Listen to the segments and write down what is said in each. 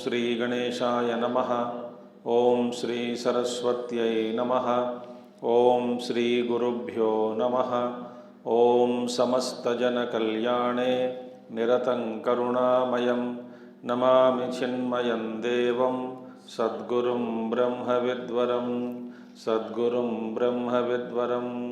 Sri Ganeshaya Namaha. Om Sri Saraswatyai Namaha. Om Sri Gurubhyo Namaha. Om Samasta Jana Kalyane Niratan Karunamayam Namami Chinmayam Devam Sadgurum Brahma Vidvaram Sadgurum Brahma Vidvaram.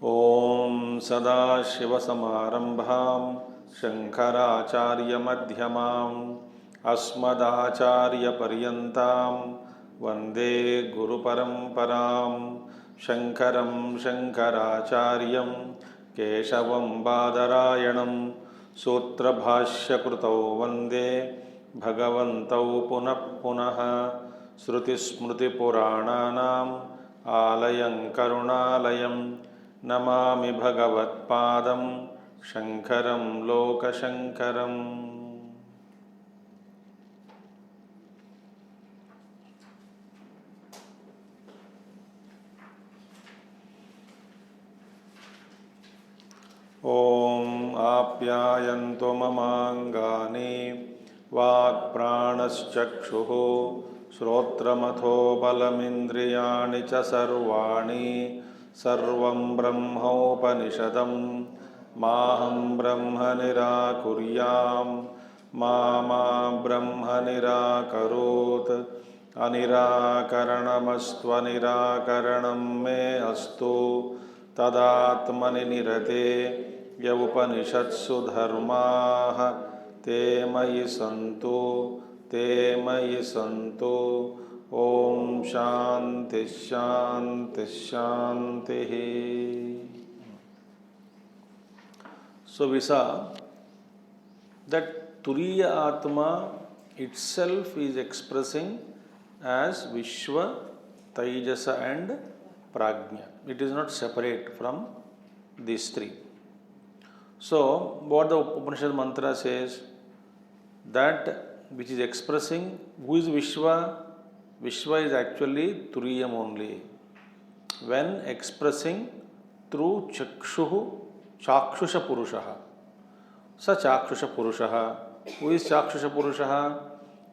Om Sadashivasamarambham Shankaracharya Madhyamam Asmadacharya Paryantam Vande Guru Paramparam Shankaram Shankaracharyam Keshavam Badarayanam Sutra Bhashya Krutau Vande Bhagavantau Punah Punaha Shruti Smriti Purananam Alayam Karunalayam Namami Bhagavat Padam Shankaram Loka Shankaram. Om Apyayanto Mamangani Vak Pranaschkshuhu Shrotramatho Balamindriyani Cha Sarvani Sarvam Brahmopanishadam Maham Brahma Nirakuryam Mama Brahma Nirakarot Anirakaranamastva Nirakaranam Me Astu Tadatmani Nirate Yavupanishatsu Dharmaha Te Mayi Santu Te Mayi Santu. Om Shanti Shanti Shanti. So we saw that Turiya Atma itself is expressing as Vishwa, Taijasa and Prajna. It is not separate from these three. So what the Upanishad mantra says, that which is expressing who is Vishwa. Vishwa is actually Turiyam only. When expressing through Chakshusha Purushaha. Sa Chakshusha Purushaha. Who is Chakshusha Purushaha?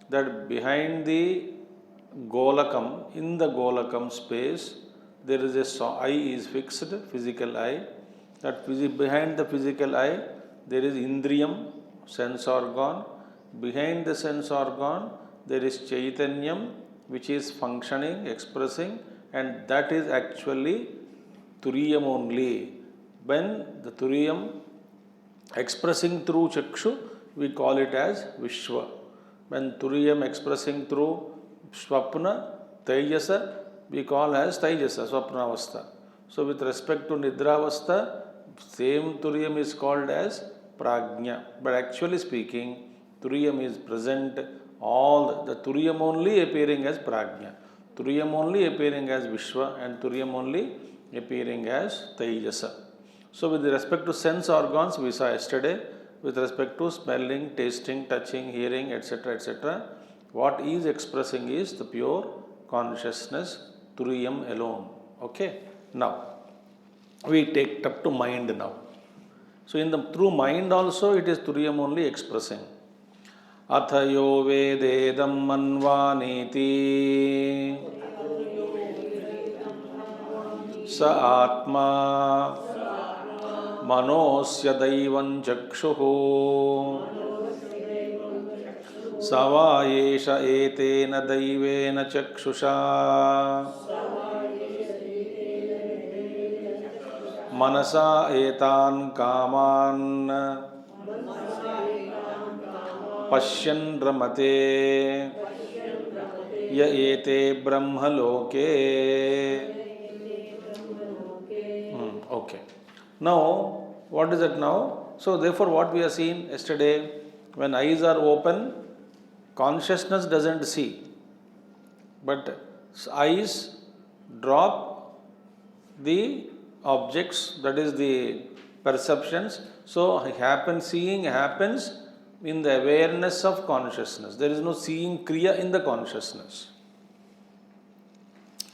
That behind the Golakam, in the Golakam space, there is a eye is fixed, physical eye. That behind the physical eye, there is Indriyam, sense organ. Behind the sense organ, there is Chaitanyam, which is functioning, expressing, and that is actually Turiyam only. When the Turiyam expressing through Chakshu, we call it as Vishwa. When Turiyam expressing through Swapna, Taijasa, we call as Taijasa, Swapnavastha. So with respect to Nidravastha, same Turiyam is called as Prajna. But actually speaking, Turiyam is present, all the Turiyam only appearing as Prajna, Turiyam only appearing as Vishwa, and Turiyam only appearing as Taijasa. So with respect to sense organs, we saw yesterday, with respect to smelling, tasting, touching, hearing, etc., what is expressing is the pure consciousness, Turiyam alone. Okay. Now, we take up to mind now. So through mind also it is Turiyam only expressing. Athayo Vededam Manvaniti Sa Atma Manosya Daivan Chakshuhu Savayesha Etena Daivena Chakshusha Manasa Etan Kaman Pashyan Ramate Ya Ete Brahmaloke. Okay. Now, what is it now? So, therefore, what we have seen yesterday, when eyes are open, consciousness doesn't see, but eyes drop the objects, that is the perceptions. So, seeing happens in the awareness of consciousness. There is no seeing kriya in the consciousness.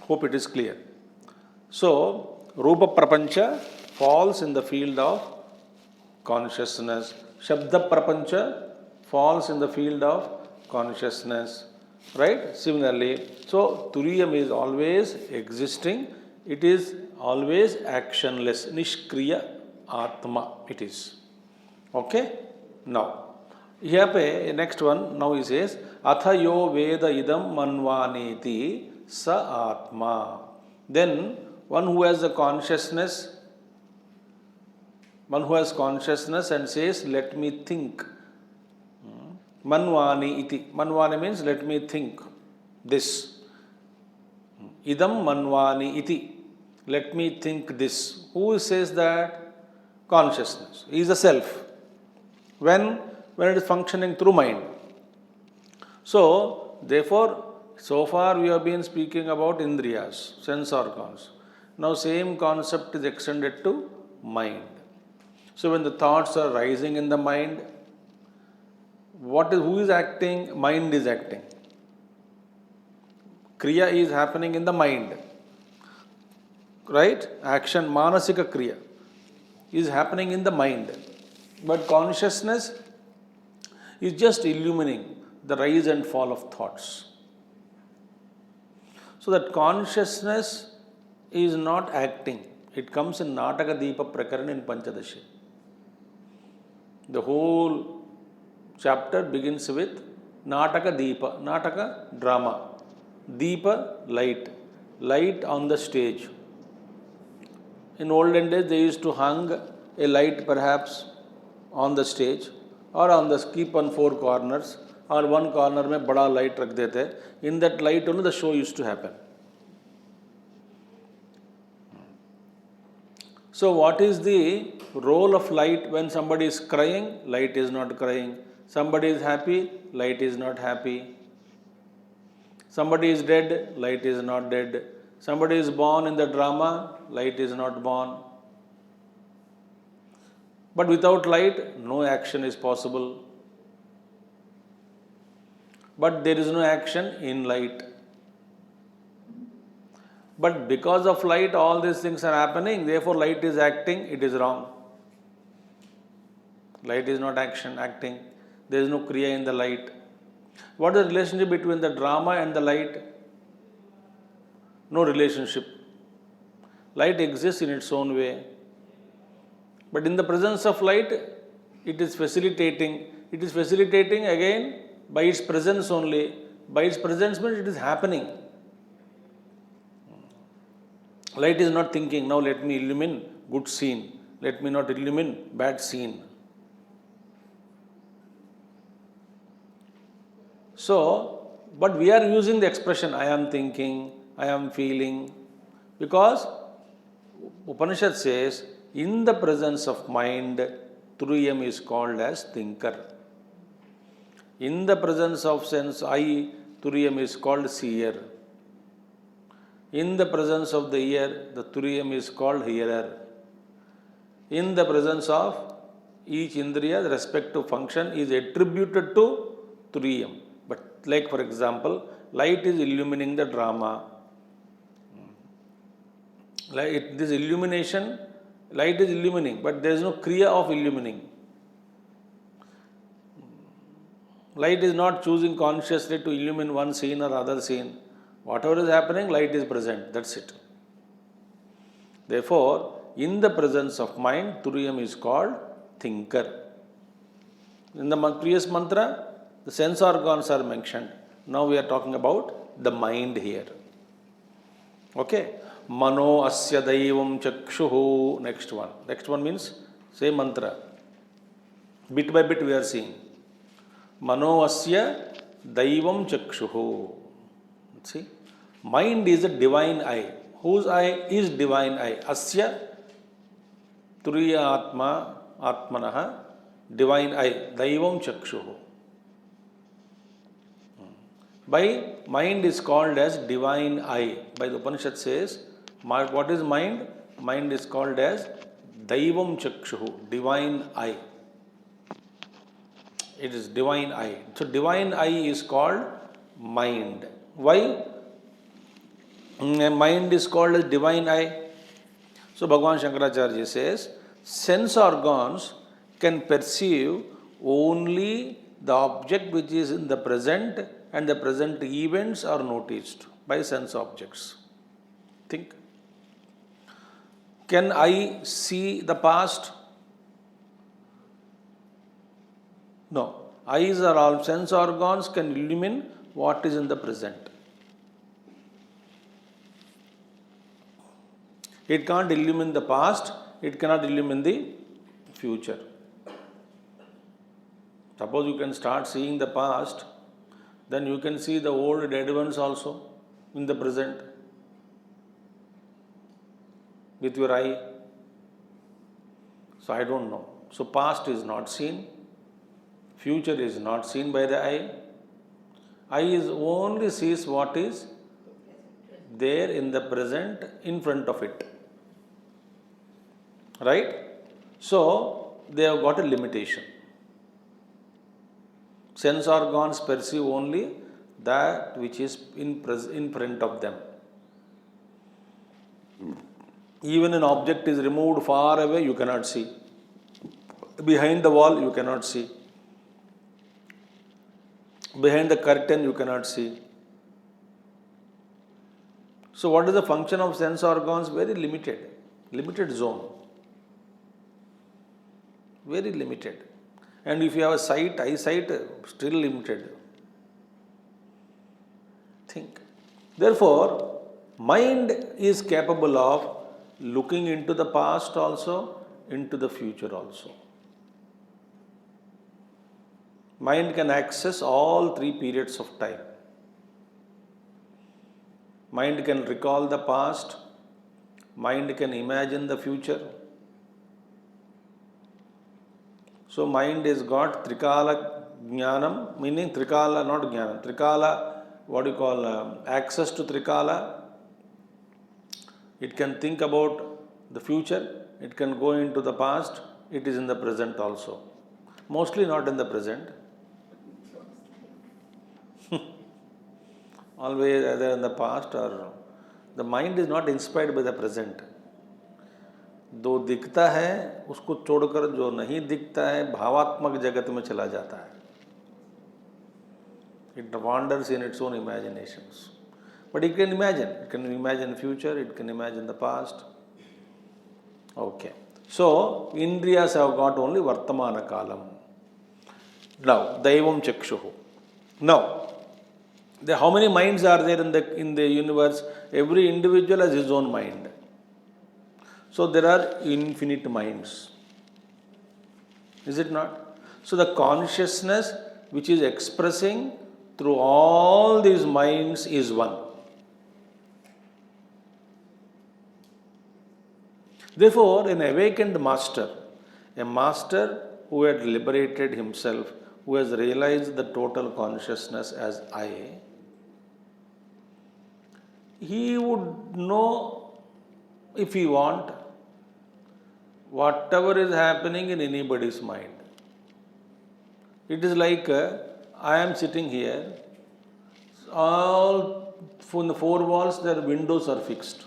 Hope it is clear. So, Rupa Prapancha falls in the field of consciousness. Shabda Prapancha falls in the field of consciousness. Right? Similarly, so Turiyam is always existing, it is always actionless. Nishkriya Atma it is. Okay? Now, here next one, now he says, Athayo Veda idam manvaneti sa Atma. Then, one who has consciousness and says, let me think. Manvani iti. Manvani means let me think this. Idam manvani iti. Let me think this. Who says that? Consciousness. He is the self. When it is functioning through mind. So, therefore, so far we have been speaking about indriyas, sense organs. Now, same concept is extended to mind. So, when the thoughts are rising in the mind, who is acting? Mind is acting. Kriya is happening in the mind. Right? Action, manasika kriya, is happening in the mind. But consciousness is just illumining the rise and fall of thoughts. So that consciousness is not acting. It comes in Nataka Deepa Prakarana in Panchadashi. The whole chapter begins with Nataka Deepa. Nataka, drama. Deepa, light. Light on the stage. In olden days, they used to hang a light perhaps on the stage or keep on four corners, or one corner mein bada light rakh dete. In that light only the show used to happen. So what is the role of light when somebody is crying? Light is not crying. Somebody is happy, light is not happy. Somebody is dead, light is not dead. Somebody is born in the drama, light is not born. But without light, no action is possible. But there is no action in light. But because of light, all these things are happening, therefore light is acting, it is wrong. Light is not acting. There is no kriya in the light. What is the relationship between the drama and the light? No relationship. Light exists in its own way. But in the presence of light, it is facilitating. It is facilitating again by its presence only. By its presence means it is happening. Light is not thinking, now let me illumine good scene. Let me not illumine bad scene. So, but we are using the expression, I am thinking, I am feeling, because Upanishad says, in the presence of mind, Turiyam is called as thinker. In the presence of sense, I, Turiyam is called seer. In the presence of the ear, the Turiyam is called hearer. In the presence of each indriya, the respective function is attributed to Turiyam. But like for example, light is illumining the drama. This illumination, light is illumining, but there is no kriya of illumining. Light is not choosing consciously to illumine one scene or other scene. Whatever is happening, light is present. That's it. Therefore, in the presence of mind, Turiyam is called thinker. In the previous mantra, the sense organs are mentioned. Now we are talking about the mind here. Okay. Mano asya daivam chakshuhu. Next one. Next one means same mantra. Bit by bit we are seeing. Mano asya daivam chakshuhu. See? Mind is a divine eye. Whose eye is divine eye? Asya Turiya Atma Atmanaha. Divine eye. Daivam chakshuhu. By mind is called as divine eye. By the Upanishad says, what is mind? Mind is called as Daivam Chakshuhu, divine eye. It is divine eye. So divine eye is called mind. Why? Mind is called as divine eye. So Bhagavan Shankaracharya says, sense organs can perceive only the object which is in the present, and the present events are noticed by sense objects. Think. Can I see the past? No. Eyes are all sense organs can illumine what is in the present. It can't illumine the past, it cannot illumine the future. Suppose you can start seeing the past, then you can see the old dead ones also in the present with your eye. So I don't know. So past is not seen, future is not seen by the eye. Eye is only sees what is there in the present in front of it. Right? So they have got a limitation. Sense organs perceive only that which is in front of them. Even an object is removed far away, you cannot see. Behind the wall, you cannot see. Behind the curtain, you cannot see. So what is the function of sense organs? Very limited. Limited zone. Very limited. And if you have a sight, eyesight, still limited. Think. Therefore, mind is capable of looking into the past also, into the future also. Mind can access all three periods of time. Mind can recall the past, mind can imagine the future. So mind has got Trikala Jnanam, meaning Trikala, not Jnanam, Trikala, what do you call, access to Trikala. It can think about the future, it can go into the past, it is in the present also. Mostly not in the present. Always either in the past or the mind is not inspired by the present. जो दिखता है उसको छोड़कर जो नहीं दिखता है भावात्मक जगत में चला जाता है. It wanders in its own imaginations. But it can imagine future, it can imagine the past. Okay. So, Indriyas have got only Vartamana Kalam. Now, Daivam Chakshuhu. Now, how many minds are there in the universe? Every individual has his own mind. So there are infinite minds. Is it not? So the consciousness which is expressing through all these minds is one. Therefore, an awakened master, a master who had liberated himself, who has realized the total consciousness as I, he would know, if he want, whatever is happening in anybody's mind. It is like I am sitting here, all from the four walls their windows are fixed.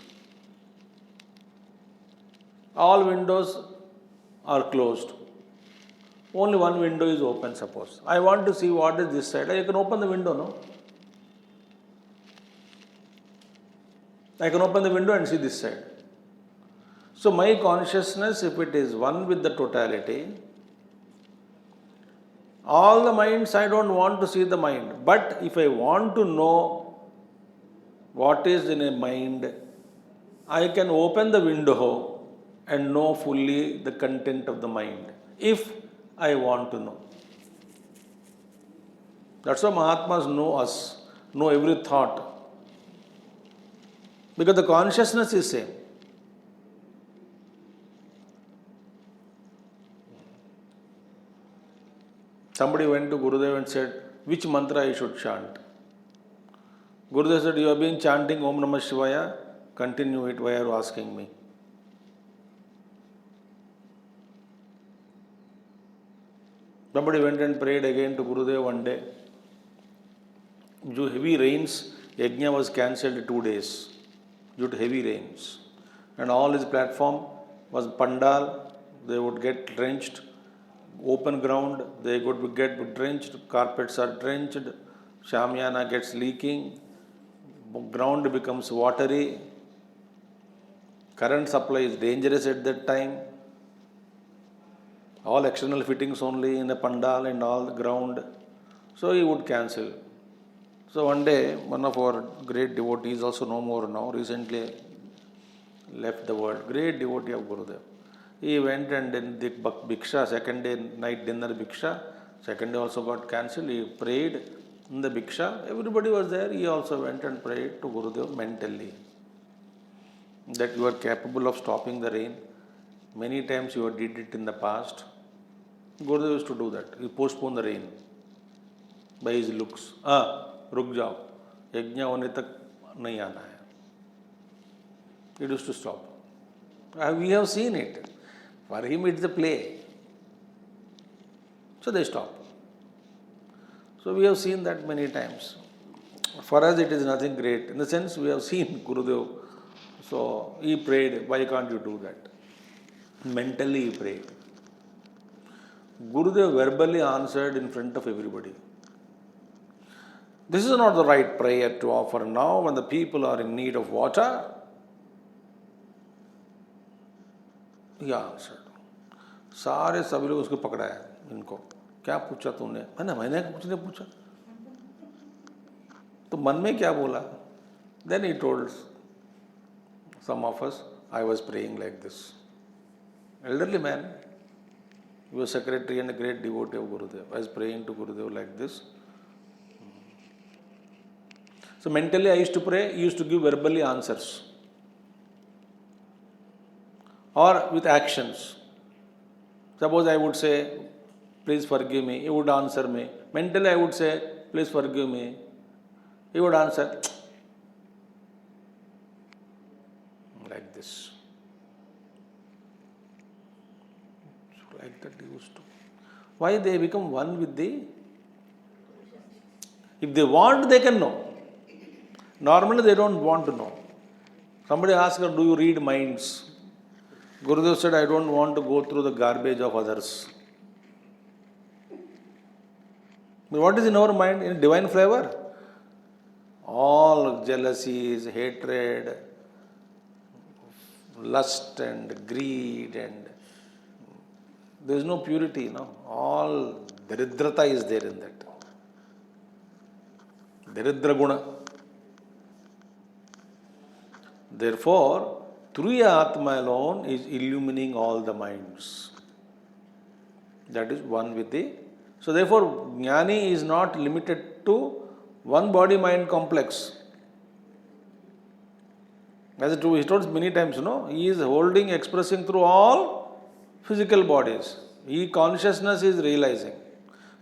All windows are closed. Only one window is open, suppose. I want to see what is this side. I can open the window, no? I can open the window and see this side. So my consciousness, if it is one with the totality, all the minds, I don't want to see the mind. But if I want to know what is in a mind, I can open the window and know fully the content of the mind, if I want to know. That's why Mahatmas know us, know every thought. Because the consciousness is same. Somebody went to Gurudev and said, which mantra I should chant? Gurudev said, you have been chanting Om Namah Shivaya, continue it, why are you asking me? Somebody went and prayed again to Gurudev one day. Due to heavy rains, Yajna was cancelled 2 days. due to heavy rains. And all his platform was pandal, they would get drenched. Open ground, they would get drenched, carpets are drenched, Shamyana gets leaking, ground becomes watery, current supply is dangerous at that time. All external fittings only in a pandal and all the ground. So he would cancel. So one day, one of our great devotees, also no more now, recently left the world, great devotee of Gurudev. He went and then the Bhiksha, second day night dinner Bhiksha, second day also got cancelled. He prayed in the Bhiksha. Everybody was there. He also went and prayed to Gurudev mentally. That you are capable of stopping the rain. Many times you did it in the past. Gurudev used to do that. He postponed the rain by his looks. रुक जाओ, यज्ञ होने तक नहीं आना है. It used to stop. We have seen it. For him it's a play. So they stop. So we have seen that many times. For us it is nothing great. In the sense we have seen Gurudev. So he prayed, why can't you do that? Mentally he prayed. Gurudev verbally answered in front of everybody. This is not the right prayer to offer now when the people are in need of water. He answered. सारे सभी लोग उसको पकड़ा है इनको. क्या पूछा तूने? मैंने कुछ नहीं पूछा. तो मन में क्या बोला? Then he told some of us, I was praying like this. Elderly man, he was secretary and a great devotee of Gurudev. I was praying to Gurudev like this. So mentally I used to pray, he used to give verbally answers. Or with actions. Suppose I would say, please forgive me, he would answer me. Mentally I would say, please forgive me. He would answer like this. So like that he used to. Why they become one with the... If they want, they can know. Normally they don't want to know. Somebody asked her, do you read minds? Gurudev said, I don't want to go through the garbage of others. But what is in our mind? In divine flavor? All jealousies, hatred, lust and greed, and there is no purity, no? All daridrata is there in that. Daridra guna. Therefore, Turiya Atma alone is illumining all the minds. That is one with the... So therefore, Jnani is not limited to one body-mind complex. As he told many times, he is holding, expressing through all physical bodies. Consciousness is realizing.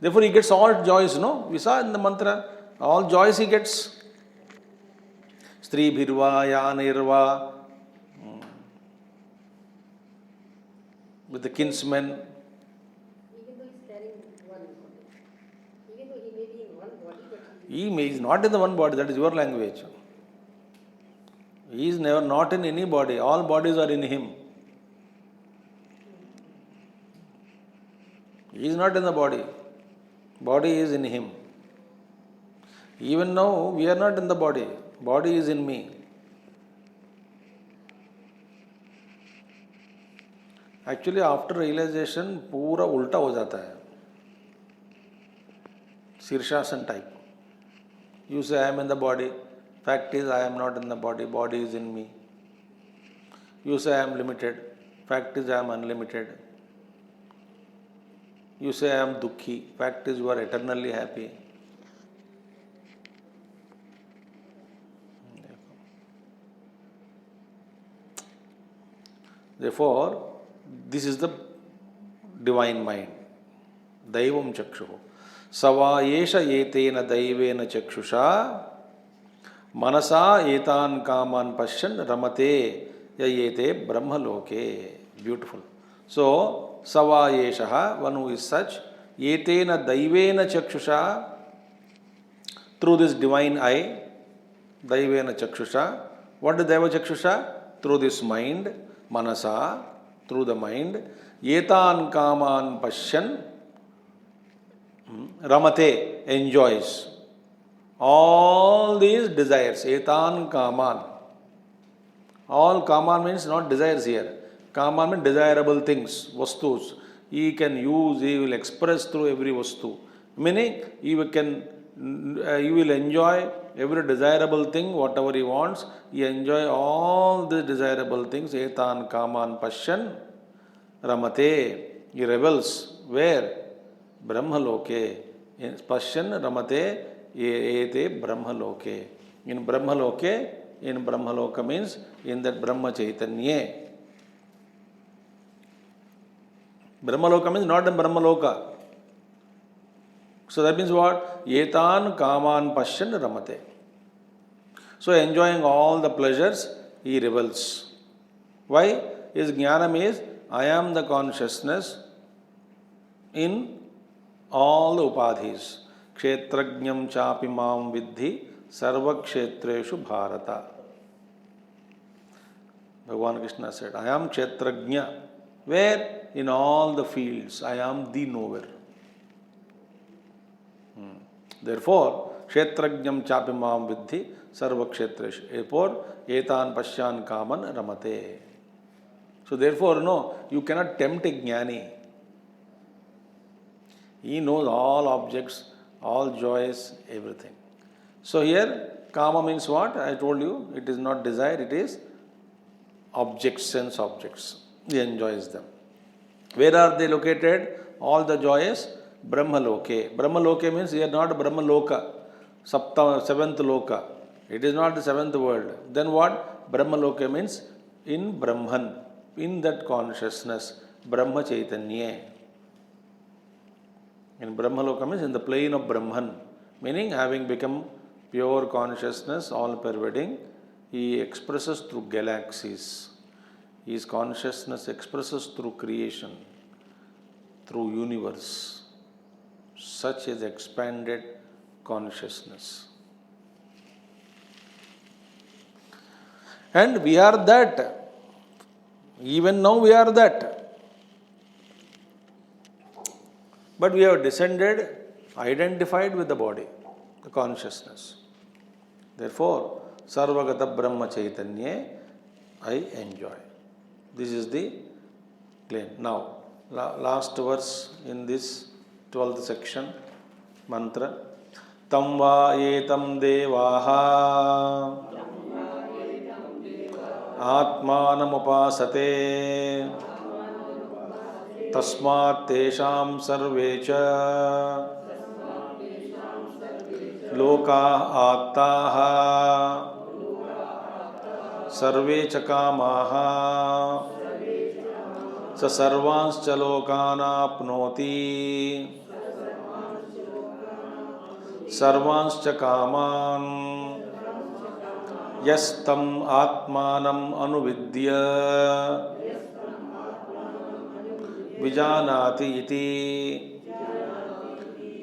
Therefore, he gets all joys, We saw in the mantra, all joys he gets. Stri bhirva, yanirva, with the kinsmen. Even though he is carrying one body, even though he may be in one body, but He is not in the one body, that is your language. He is never not in any body, all bodies are in him. He is not in the body, body is in him. Even now, we are not in the body, body is in me. Actually, after realization, पूरा उल्टा हो जाता है. Sirshasan type. You say, I am in the body. Fact is, I am not in the body. Body is in me. You say, I am limited. Fact is, I am unlimited. You say, I am dukhi. Fact is, you are eternally happy. Therefore, this is the divine mind. Daivam chakshuhu. Sava yesha yetena daivena chakshusha manasa etan kaman pashyan ramate yayete brahmaloke. Beautiful. So, sava yesha, one who is such, yetena daivena chakshusha, through this divine eye, daivena chakshusha, What is Deva Chakshusha? Through this mind, Manasa, through the mind, Etan Kaman Pashyan, Ramate, enjoys all these desires. Etan Kaman. All Kaman means not desires here. Kaman means desirable things, vastus. He can use, he will express through every vastu. Meaning, he will enjoy every desirable thing, whatever he wants. He enjoy all the desirable things. Etan Kaman Pashyan Ramate. He revels. Where? Brahmaloke. Pashyan Ramate Ete Brahmaloke. In Brahmaloka means in that Brahma Chaitanya. Brahmaloka means not in Brahmaloka. So that means what? Etan Kaman Pashyan Ramate. So enjoying all the pleasures, he revels. Why? His jnanam is, I am the consciousness in all the upadhis. Kshetrajnam chapi mam vidhi sarva kshetreshu bharata. Bhagavan Krishna said, I am kshetrajna. Where? In all the fields. I am the knower. Therefore, kshetrajnam chapi mam vidhi sarva kshetreshu. Therefore, etan pashyan kaman ramate. So therefore, no, you cannot tempt a jnani. He knows all objects, all joys, everything. So here, kama means what? I told you, it is not desire, it is objects, sense objects. He enjoys them. Where are they located? All the joys, Brahmaloke. Brahmaloke means here not Brahmaloka, seventh loka. It is not the seventh world. Then what? Brahmaloke means in Brahman, in that consciousness, Brahma Chaitanya. In Brahmaloka means in the plane of Brahman, meaning having become pure consciousness, all pervading, he expresses through galaxies. His consciousness expresses through creation, through universe. Such is expanded consciousness. And we are that. Even now we are that. But we have descended, identified with the body, the consciousness. Therefore, Sarvagata Brahma Chaitanya, I enjoy. This is the claim. Now, last verse in this 12th section, mantra. Tam va etam devaha atmanam upasate tasmat tesham sarve cha loka attaha sarve cha kamaha sa sarvanscha lokana apnoti sarvanscha kaman yastam atmanam anuvidya vijanati iti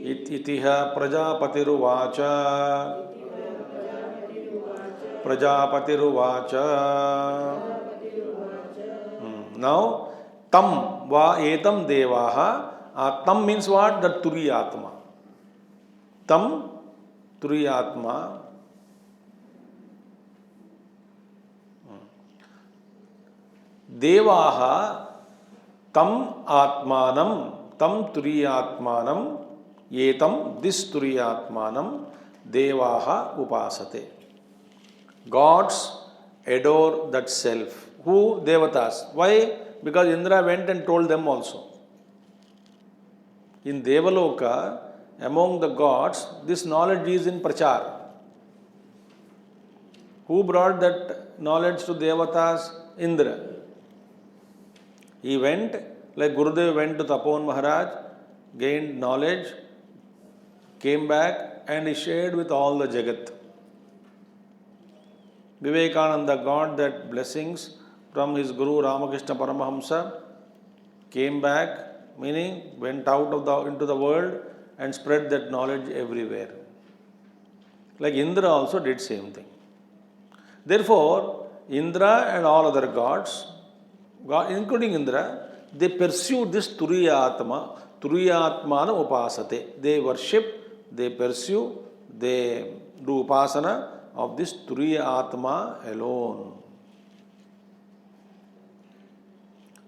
itiha prajapatiruvacha. Now, tam va etam devaha. Tam means what? The Turiyatma. Tam Turiyatma. Devaha tam atmanam, tam Turiyatmanam, etam, this Turiyatmanam, devaha upasate. Gods adore that self. Who? Devatas. Why? Because Indra went and told them also. In Devaloka, among the gods, this knowledge is in prachar. Who brought that knowledge to Devatas? Indra. He went, like Gurudev went to Tapon Maharaj, gained knowledge, came back and he shared with all the Jagat. Vivekananda got that blessings from his Guru Ramakrishna Paramahamsa, came back, meaning went out of into the world and spread that knowledge everywhere. Like Indra also did same thing. Therefore, Indra and all other gods, including Indra, they pursue this Turiyatma, Turiyatmana upasate. They worship, they pursue, they do upasana of this Turiyatma alone.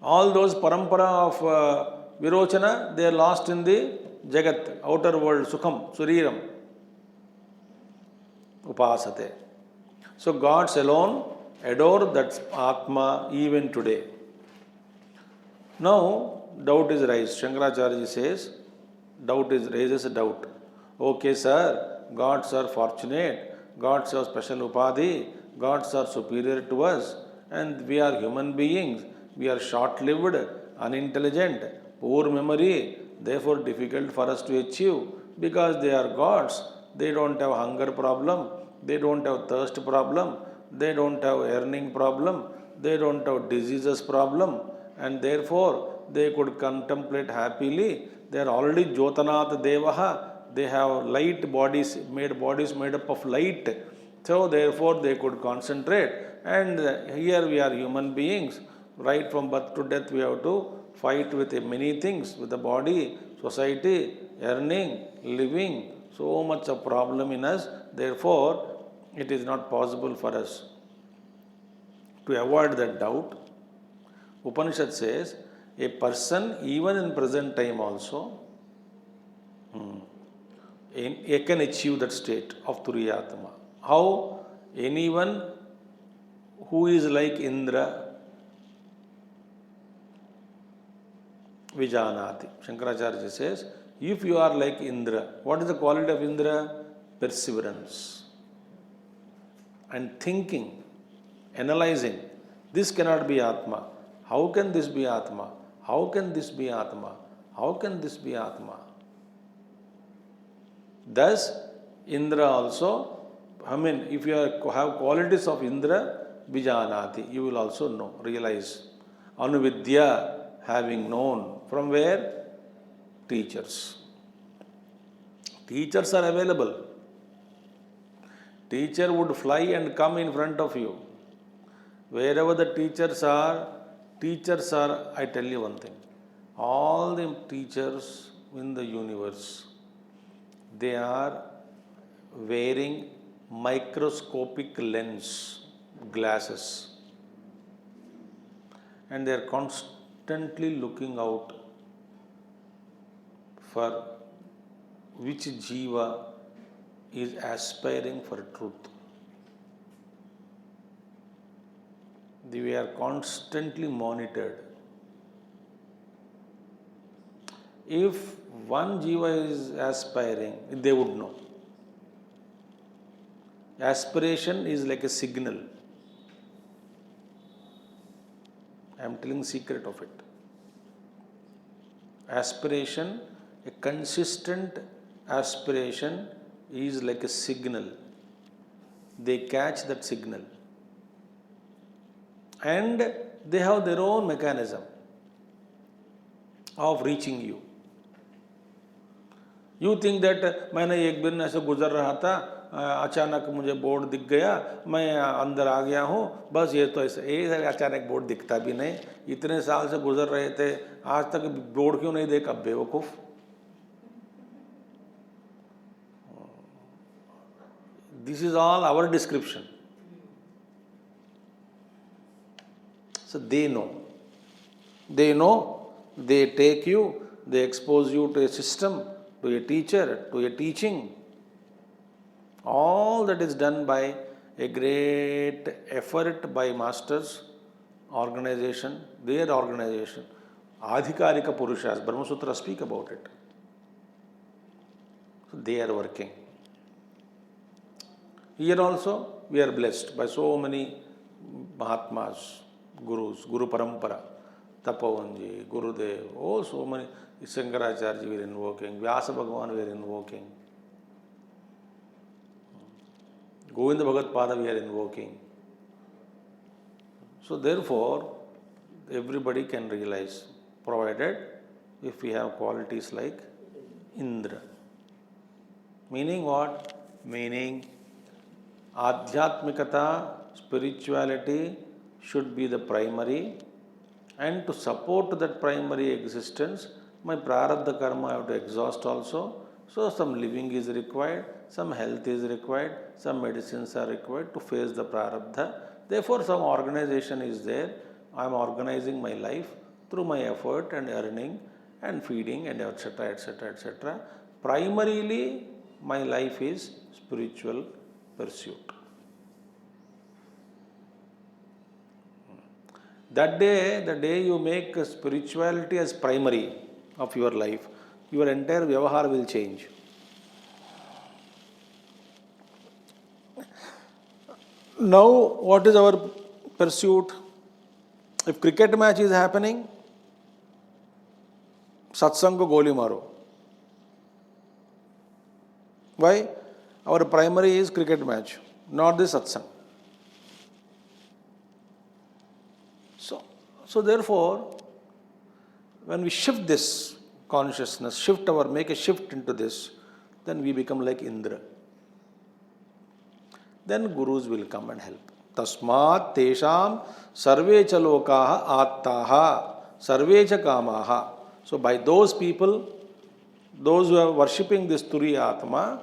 All those parampara of Virochana, they are lost in the Jagat, outer world, Sukham, Suriram, upasate. So gods alone adore that Atma even today. Now, doubt is raised. Shankaracharya says, raises a doubt. Okay, sir, gods are fortunate, gods have special upadhi, gods are superior to us, and we are human beings, we are short-lived, unintelligent, poor memory, therefore difficult for us to achieve, because they are gods, they don't have hunger problem, they don't have thirst problem, they don't have earning problem, they don't have diseases problem, and therefore they could contemplate happily. They are already Jyotanath Devaha, they have light bodies made up of light. So therefore they could concentrate. And here we are human beings, right from birth to death we have to fight with many things, with the body, society, earning, living, so much of problem in us. Therefore, it is not possible for us. To avoid that doubt, Upanishad says, a person even in present time also, can achieve that state of Turiyatma. How? Anyone who is like Indra, Vijanati. Shankaracharya says, if you are like Indra, what is the quality of Indra? Perseverance. And thinking, analyzing. This cannot be Atma. How can this be Atma? How can this be Atma? How can this be Atma? Thus, Indra also, if you have qualities of Indra, Vijanati, you will also know, realize. Anuvidya, having known. From where? Teachers. Teachers are available. Teacher would fly and come in front of you. Wherever the teachers are, I tell you one thing. All the teachers in the universe, they are wearing microscopic lens, glasses. And they are constantly looking out for which jiva is aspiring for truth. We are constantly monitored. If one jiva is aspiring, they would know. Aspiration is like a signal. I am telling secret of it. Aspiration, a consistent aspiration is like a signal. They catch that signal. And they have their own mechanism of reaching you. You think that मैंने एक दिन ऐसे गुजर रहा था, अचानक मुझे board दिख गया, मैं अंदर आ गया हूँ, बस ये तो ऐसे अचानक बोर्ड दिखता भी नहीं, इतने साल से गुजर रहे थे, आज तक बोर्ड क्यों नहीं देखा? बेवकूफ़. This is all our description. So they know. They take you, they expose you to a system, to a teacher, to a teaching. All that is done by a great effort by masters, organization, their organization. Adhikarika Purushas, Brahma Sutra speak about it. So they are working. Here also we are blessed by so many Mahatmas, Gurus, Guru Parampara, Tapavanji, Gurudev, oh so many, Shankaracharya we are invoking, Vyasa Bhagavan we are invoking, Govinda Bhagat Pada we are invoking. So therefore, everybody can realize, provided if we have qualities like Indra. Meaning what? Meaning Adhyatmikata, spirituality should be the primary, and to support that primary existence, my prarabdha karma I have to exhaust also. So some living is required, some health is required, some medicines are required to face the prarabdha. Therefore, some organization is there. I am organizing my life through my effort and earning and feeding and etc. etc. etc. Primarily, my life is spiritual pursuit. That day, the day you make spirituality as primary of your life, your entire vyavahar will change. Now, what is our pursuit? If cricket match is happening, satsang ko goli maro. Why? Our primary is cricket match, not the satsang. So therefore, when we shift this consciousness, make a shift into this, then we become like Indra. Then gurus will come and help. Tasmat tesham sarve cha lokaha attaha sarve cha kamaha. So by those people, those who are worshipping this Turiya Atma,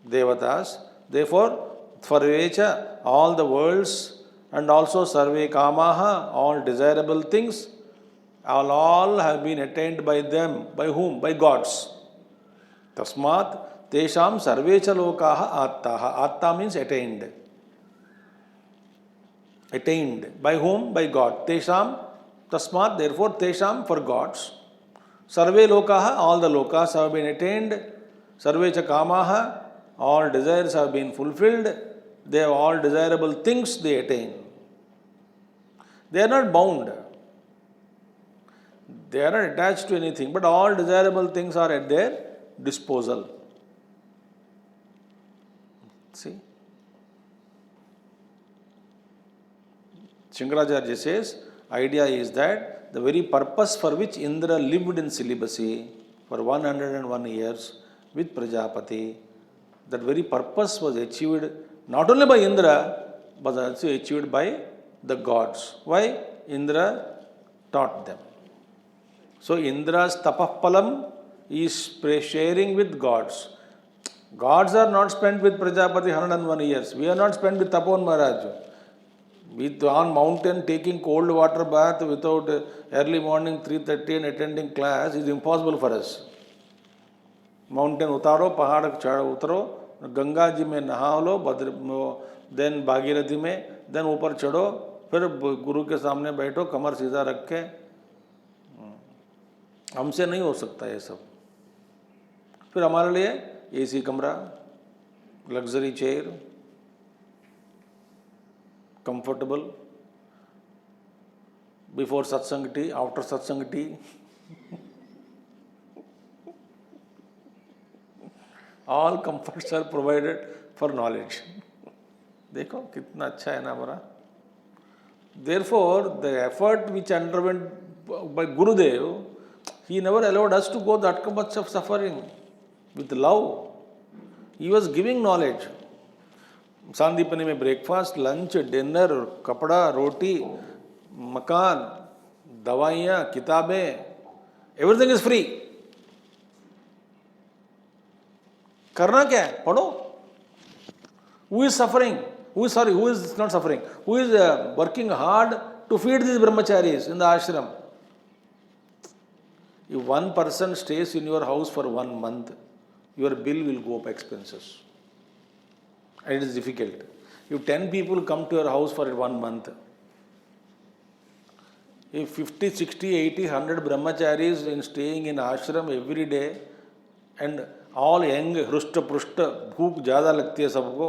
Devatas, therefore, Farvecha, all the worlds, and also Sarve Kamaha, all desirable things, all have been attained by them. By whom? By gods. Tasmat Tesham Sarvecha Lokaha Attaha. Atta means attained. Attained. By whom? By God. Tesham, Tasmat, therefore Tesham for gods. Sarve Lokaha, all the lokas have been attained. Sarvecha Kamaha, all desires have been fulfilled. They have all desirable things they attain. They are not bound. They are not attached to anything, but all desirable things are at their disposal. See? Shankaracharya says, idea is that the very purpose for which Indra lived in celibacy for 101 years with Prajapati, that very purpose was achieved not only by Indra, but also achieved by the gods. Why? Indra taught them. So Indra's tapappalam is sharing with gods. Gods are not spent with Prajapati 101 years. We are not spent with Tapon Maharaj. With on mountain taking cold water bath without early morning 3:30 and attending class is impossible for us. Mountain utaro, pahad utaro, Ganga ji में नहा लो, then Bhagirathi में, then ऊपर चढ़ो, फिर गुरु के सामने बैठो, कमर सीधा रख के. हमसे नहीं हो सकता ये सब. फिर हमारे लिए एसी कमरा, लग्जरी चेयर, कंफर्टेबल, बिफोर सत्संग टी, आफ्टर सत्संग T. All comforts are provided for knowledge. देखो कितना अच्छा है ना हमारा. Therefore, the effort which underwent by Gurudev, he never allowed us to go that much of suffering. With love, he was giving knowledge. Sandipani में breakfast, lunch, dinner, कपड़ा, रोटी, मकान, दवाइयाँ, किताबें, everything is free. करना क्या है? पढ़ो. Who is suffering? Who is not suffering? Who is working hard to feed these brahmacharis in the ashram? If one person stays in your house for 1 month, your bill will go up expenses. And it is difficult. If 10 people come to your house for 1 month, if 50, 60, 80, 100 brahmacharis in staying in ashram every day, and all young, हृष्ट पृष्ट, भूख ज़्यादा लगती है सबको,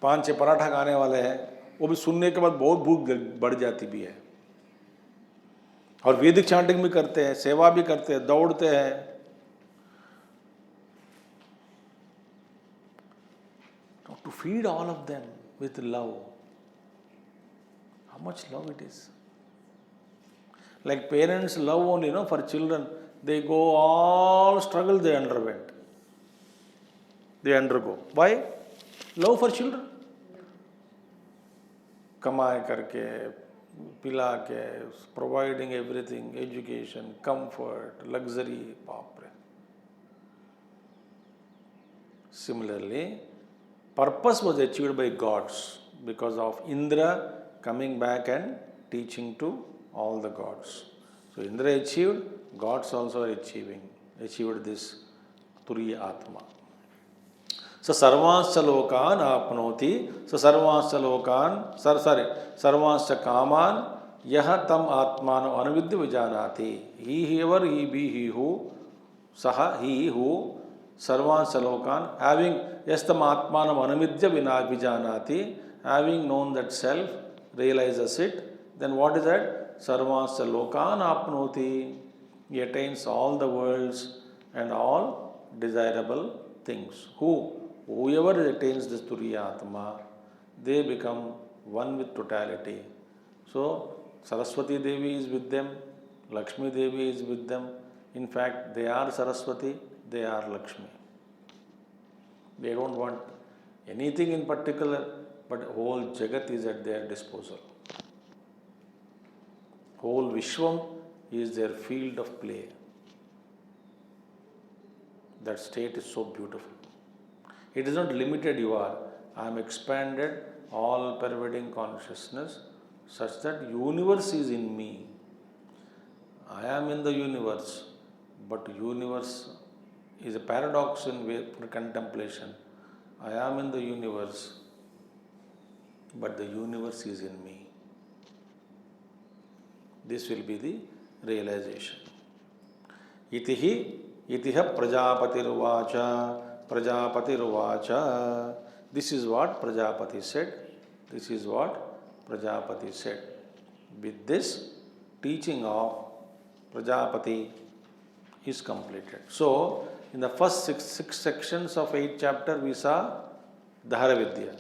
5-6 पराठा खाने वाले हैं, वो भी सुनने के बाद बहुत भूख बढ़ जाती भी है. और वैदिक चैंटिंग भी करते हैं, सेवा भी करते हैं, दौड़ते हैं. To feed all of them with love. How much love it is. Like parents love only, for children. They go all struggle they underwent. they undergo. Why? Love for children. कमाए करके पिला के providing everything, education, comfort, luxury, बाप रे. Similarly, purpose was achieved by gods because of Indra coming back and teaching to all the gods. So Indra achieved, gods also are achieved this Turiya Atma. So sarvascha lokan apnoti, so sarvascha lokan, sarvascha kaman, yaha tam atmano anavidya vijanati. He, whoever he be, he who, saha, he who, sarvascha lokan, having yastam atmanam anavidya vijanati, having known that self, realizes it, then what is that? Sarvascha lokan apnoti. He attains all the worlds and all desirable things. Whoever attains this Turiya Atma, they become one with totality. So, Saraswati Devi is with them, Lakshmi Devi is with them. In fact, they are Saraswati, they are Lakshmi. They don't want anything in particular, but whole Jagat is at their disposal. Whole Vishwam is their field of play. That state is so beautiful. It is not limited you are. I am expanded, all pervading consciousness, such that universe is in me. I am in the universe, but universe is a paradox in contemplation. I am in the universe, but the universe is in me. This will be the realization. Itihi Prajapatiruvacha. This is what Prajapati said. This is what Prajapati said. With this, teaching of Prajapati is completed. So, in the first six sections of 8th chapter, we saw Dharavidya.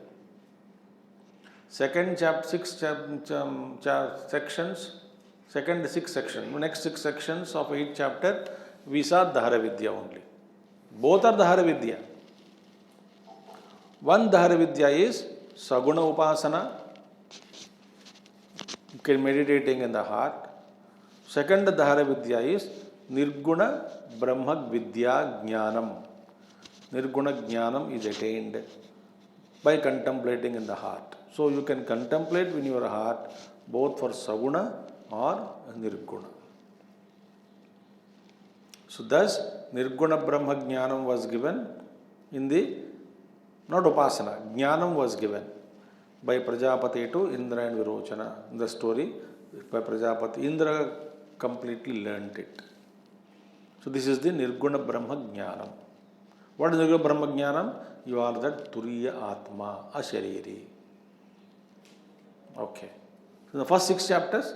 Second chapter, next 6 sections of 8th chapter, we saw Dharavidya only. Both are Dharavidya. One Dharavidya is Saguna Upasana, meditating in the heart. Second Dharavidya is Nirguna Brahma Vidya Jnanam. Nirguna Jnanam is attained by contemplating in the heart. So you can contemplate in your heart both for Saguna or Nirguna. So thus, Nirguna Brahma Jnanam was given in the, not Upasana, Jnanam was given by Prajapati to Indra and Virochana. In the story, by Prajapati, Indra completely learnt it. So this is the Nirguna Brahma Jnanam. What is Nirguna Brahma Jnanam? You are that Turiya Atma, Ashariri. Okay. So the first 6 chapters,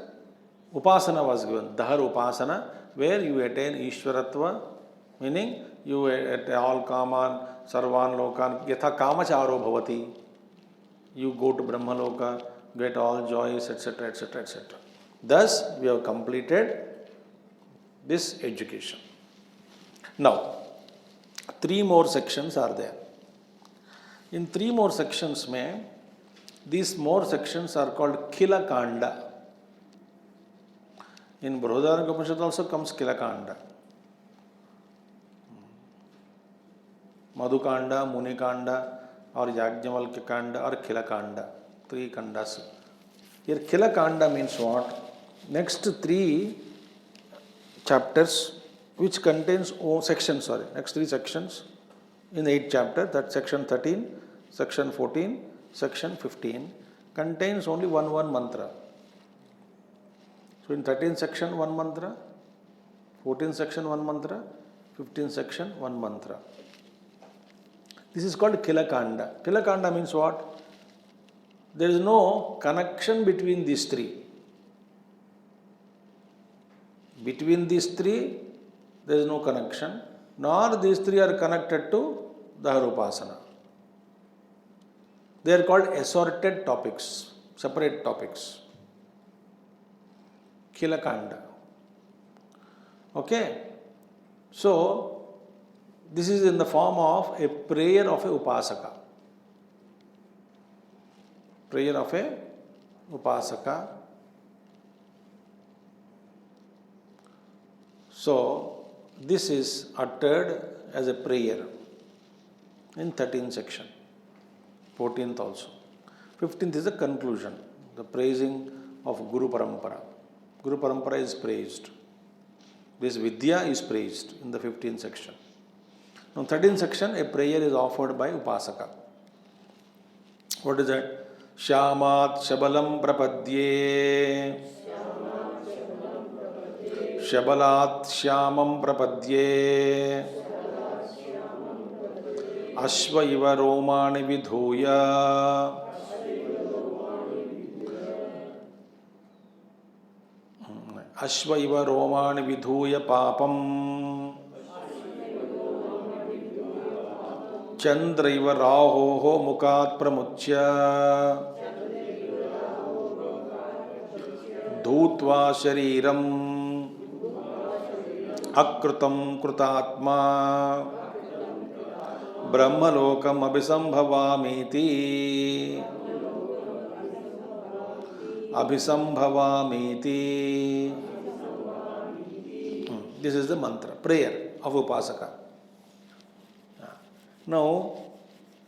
Upasana was given, Dahar Upasana, where you attain Ishwaratva, meaning you at all Kaman, Sarvan Lokan, Yatha Kamacharo Bhavati. You go to Brahma Loka, get all joys, etc., etc., etc. Thus, we have completed this education. Now, 3 more sections are there. In 3 more sections, these more sections are called Kila Kanda. In Brihadaranyaka Upanishad also comes Kila Kanda. Madhu Kanda, Muni Kanda, or Yajnavalkya Kanda, or Kila Kanda. 3 Kandas. Here Kila Kanda means what? Next 3 chapters, which contains next 3 sections in the 8th chapter, that section 13, section 14, section 15, contains only one mantra. So in 13th section, 1 mantra, 14th section, 1 mantra, 15th section, 1 mantra. This is called Kila Kanda. Kila Kanda means what? There is no connection between these 3. Between these 3, there is no connection, nor these 3 are connected to Dhaharupasana. They are called assorted topics, separate topics. Kila Kanda. Okay? So, This is in the form of a prayer of a upasaka. Prayer of a upasaka. So, this is uttered as a prayer in 13th section, 14th also. 15th is the conclusion, the praising of Guru Parampara. Guru Parampara is praised. This Vidya is praised in the 15th section. Now, 13th section, a prayer is offered by Upasaka. What is that? Shyamat Shabalam Prapadye. Shabalat Shyamam Prapadye. Ashva iva Romani Vidhuya. Ashva iva Romani Vidhuya Papam. Chandra iva Rahoho Mukat Pramuchya. Dhutva Shariram. Akrutam Krutatma. Brahmalokam Abhisambhavamiti. Abhisambhavamiti. This is the mantra, prayer of Upasaka. Now,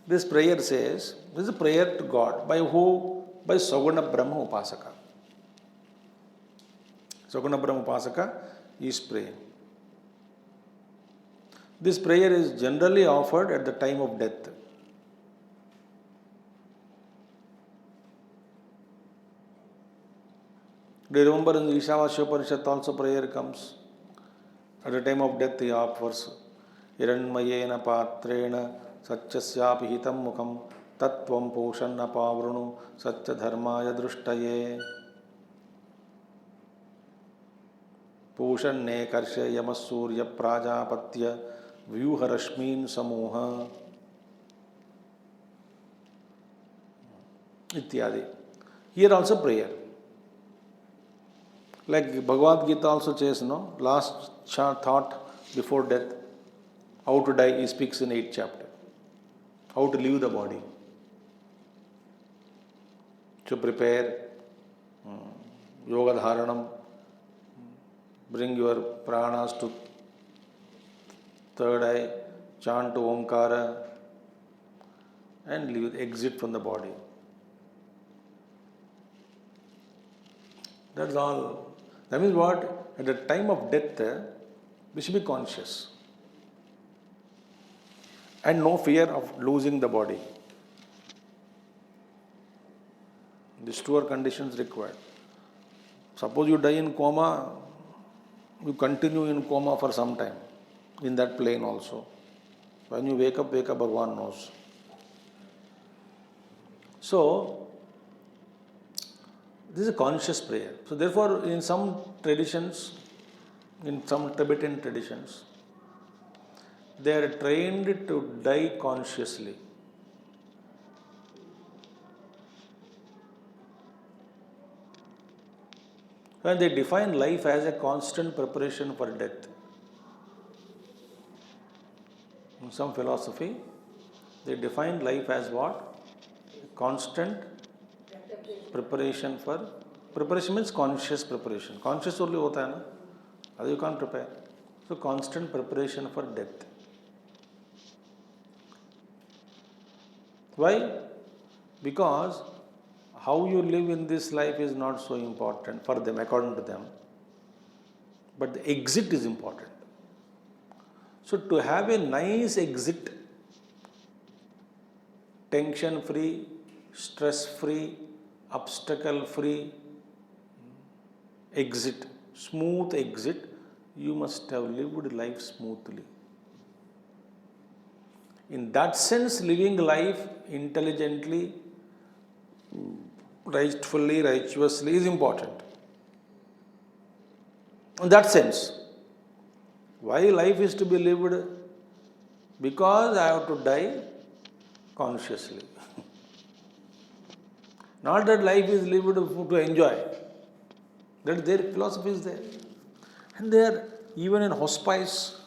this prayer says, this is a prayer to God. By who? By Saguna Brahma Upasaka. Saguna Brahma Upasaka is praying. This prayer is generally offered at the time of death. Do you remember in the Ishavasya Upanishad also prayer comes? At the time of death he offers Hiranmayena Patrena Satchasyapi Hitam Mukham Tattvam Poshanna Pavrunu Satcha Dharmaya Drushtaye Poshanne Karsha Yamasurya Prajapatya Vyuharashmin Samoha Ityadi. Here also prayer. Like Bhagavad Gita also says, no? Last thought before death. How to die, he speaks in 8th chapter. How to leave the body. To prepare, yoga dharanam, bring your pranas to third eye, chant to Omkara, and leave, exit from the body. That's all. That means what? At the time of death, we should be conscious. And no fear of losing the body. These two are conditions required. Suppose you die in coma, you continue in coma for some time. In that plane also. When you wake up, Bhagavan knows. So, this is a conscious prayer. So therefore, in some traditions, in some Tibetan traditions, they are trained to die consciously. And they define life as a constant preparation for death. In some philosophy, they define life as what? Constant preparation for, preparation means conscious preparation. Conscious only hota hai na, other you can't prepare. So constant preparation for death. Why? Because how you live in this life is not so important for them, according to them. But the exit is important. So to have a nice exit, tension-free, stress-free, obstacle-free exit, smooth exit, you must have lived life smoothly. In that sense, living life intelligently, rightfully, righteously is important. In that sense, why life is to be lived? Because I have to die consciously. Not that life is lived to enjoy. That their philosophy is there. And there, even in hospice,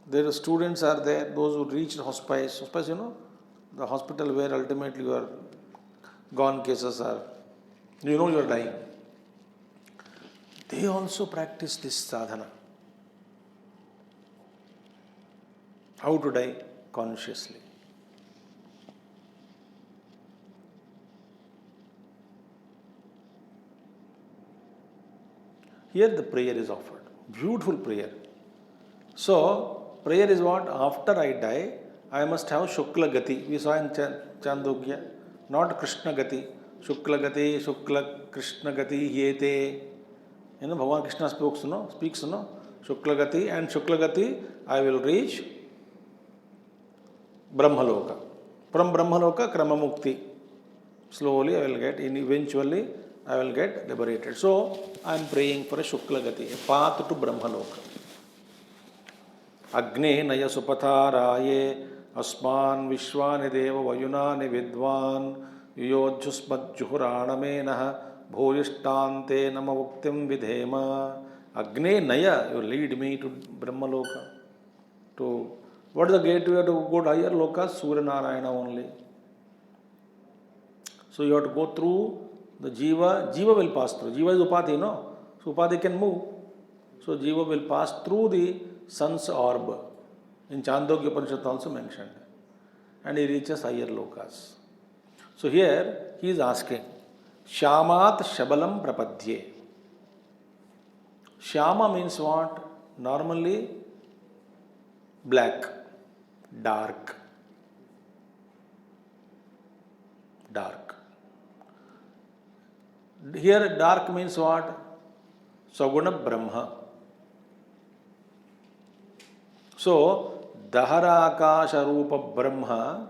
Their students are there, those who reached hospice, hospice, the hospital where ultimately your gone cases are, you are dying. They also practice this sadhana. How to die consciously. Here the prayer is offered. Beautiful prayer. So, prayer is what? After I die, I must have Shukla Gati. We saw in Chandogya. Not Krishna Gati. Shukla Gati, Shukla Krishna Gati, Yete. Bhagavan Krishna speaks, Shukla Gati, and Shukla Gati, I will reach Brahmaloka. From Brahmaloka, Krama Mukti. Slowly I will get, eventually I will get liberated. So, I am praying for a Shukla Gati, a path to Brahmaloka. Agne Naya Supatharaye Asman Vishwani Deva Vayunani Vidwan Yodjusmat Juhuranamenah Bhoyishtante Namavuktim Vidhema. Agne Naya, you lead me to Brahmaloka. To what is the gateway to go to higher lokas? Surya Narayana only. So you have to go through the Jiva. Jiva will pass through. Jiva is Upadhi, no? So Upadhi can move. So Jiva will pass through the sun's orb. In Chandogya Upanishad also mentioned. And he reaches higher lokas. So here he is asking, Shyamat Shabalam Prapadye. Shyama means what? Normally black, dark. Dark. Here dark means what? Saguna Brahma. So, Dahara Akasha Rupa Brahma,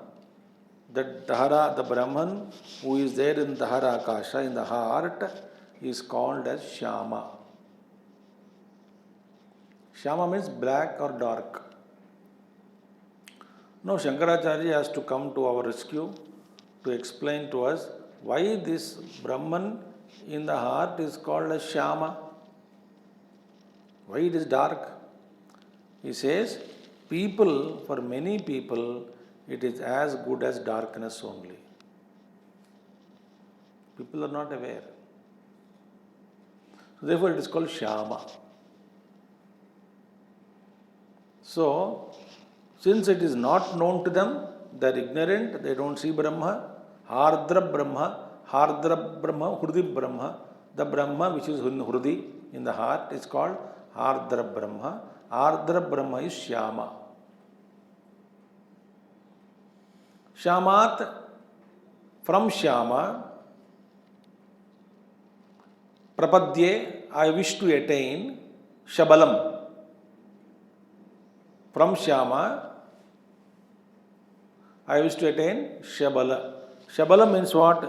that Dahara, the Brahman who is there in Dahara Akasha, in the heart, is called as Shyama. Shyama means black or dark. Now, Shankaracharya has to come to our rescue to explain to us why this Brahman in the heart is called as Shyama. Why it is dark? He says, for many people, it is as good as darkness only. People are not aware. So therefore, it is called Shyama. So, since it is not known to them, they are ignorant, they don't see Brahma, Hardra Brahma, Hrudi Brahma, the Brahma which is in Hrudi, in the heart, is called Hardra Brahma. Ardra Brahma is Shyama. Shyamat, from Shyama, Prapadye, I wish to attain Shabalam. From Shyama, I wish to attain Shabala. Shabala means what?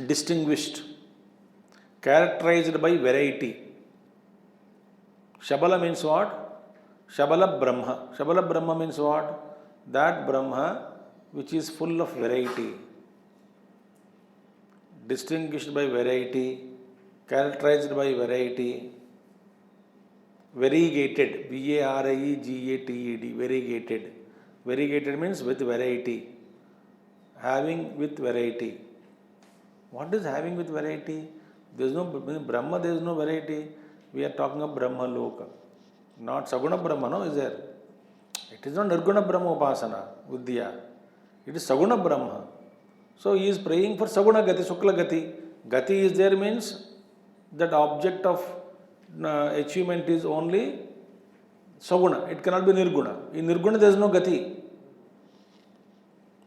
Distinguished, characterized by variety. Shabala means what? Shabala Brahma. Shabala Brahma means what? That Brahma which is full of variety, distinguished by variety, characterized by variety, variegated, V-A-R-I-E-G-A-T-E-D, variegated. Variegated means with variety, having with variety. What is having with variety? There is no Brahma, there is no variety. We are talking of Brahma Loka. Not Saguna Brahma, no, is there? It is not Nirguna Brahma Upasana, Vidya. It is Saguna Brahma. So he is praying for Saguna Gati, Shukla Gati. Gati is there means that object of achievement is only Saguna. It cannot be Nirguna. In Nirguna there is no Gati.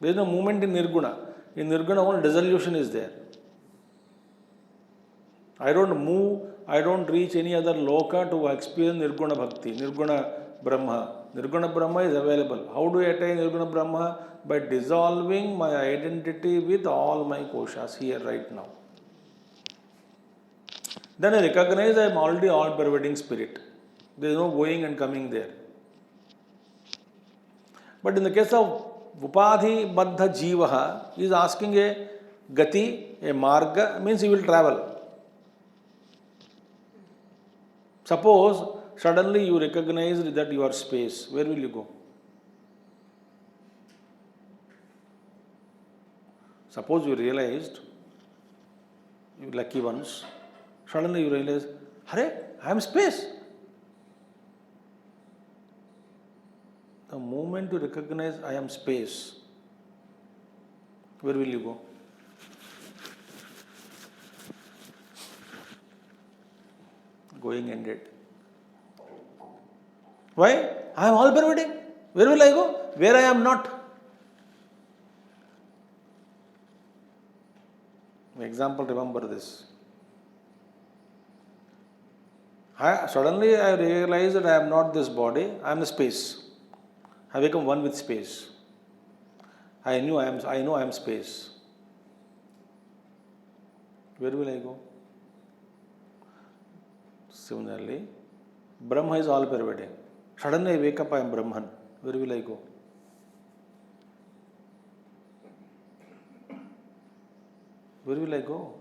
There is no movement in Nirguna. In Nirguna only dissolution is there. I don't move, I don't reach any other loka to experience Nirguna Bhakti, Nirguna Brahma. Nirguna Brahma is available. How do I attain Nirguna Brahma? By dissolving my identity with all my koshas here right now. Then I recognize I am already all-pervading spirit. There is no going and coming there. But in the case of Upadhi Baddha Jivaha, he is asking a Gati, a Marga, means he will travel. Suppose suddenly you recognize that you are space. Where will you go? Suppose you realized, you lucky ones, suddenly you realize, Hare, I am space. The moment you recognize I am space, where will you go? Going ended. Why? I am all pervading. Where will I go? Where I am not. Example, remember this. Suddenly I realize that I am not this body, I am the space. I become one with space. I know I am space. Where will I go? Similarly, Brahma is all pervading. Suddenly I wake up, I am Brahman. Where will I go? Where will I go?